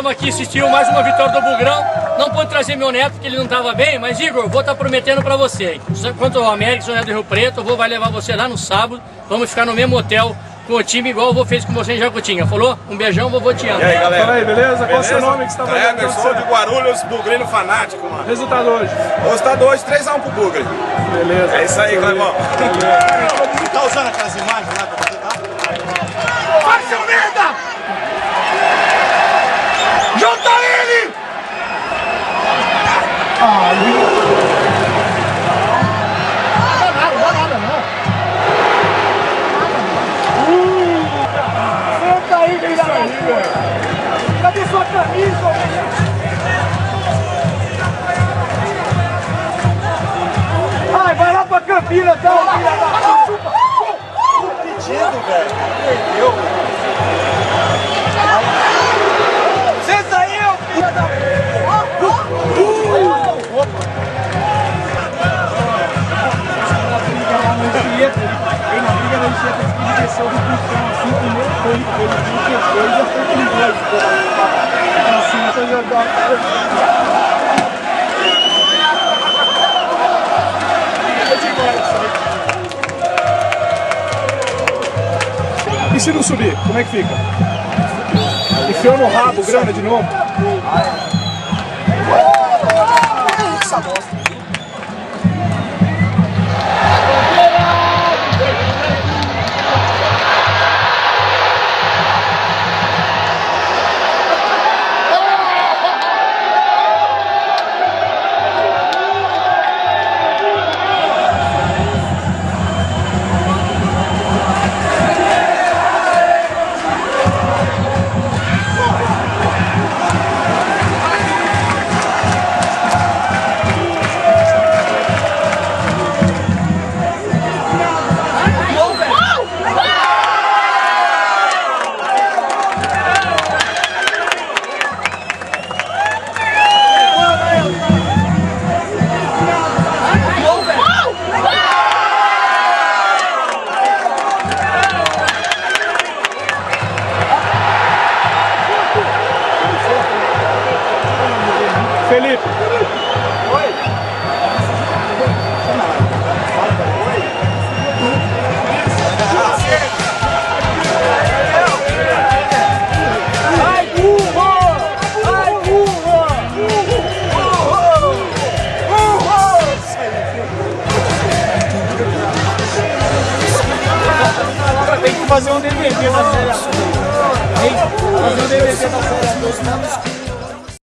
viemos aqui assistir mais uma vitória do Bugrão. Não pude trazer meu neto porque ele não estava bem, mas Igor, vou estar prometendo para você. Quanto ao América, São José do Rio Preto, eu vai levar você lá no sábado. Vamos ficar no mesmo hotel com o time, igual eu fez com você em Jacutinga. Falou? Um beijão, vovô te amo. E aí, galera? Fala aí, beleza? Qual o seu nome que você tá fazendo? Emerson de Guarulhos, Bugrino fanático, mano. Resultado hoje? O resultado hoje, 3x1 pro Bugre. Beleza. É isso aí, Clebão. Você tá usando aquelas imagens lá pra você, tá? Vai, seu merda! Junta ele! Senta aí, filha da puta! Cadê sua camisa, Ai, vai lá pra Campinas, então, filha da puta! Pedido, velho. Perdeu. Senta aí, ô filha da Aí na briga da Anchieta, ele desceu do pistão assim, primeiro foi ele viu já foi perigoso. Assim, pra jogar. E se não subir, como é que fica? Enfiou no rabo, grana de novo? Essa bosta. Felipe. Oi. Ai, burro! Ai, burro! Tem que fazer um DVD da série. Tem que fazer um DVD da série.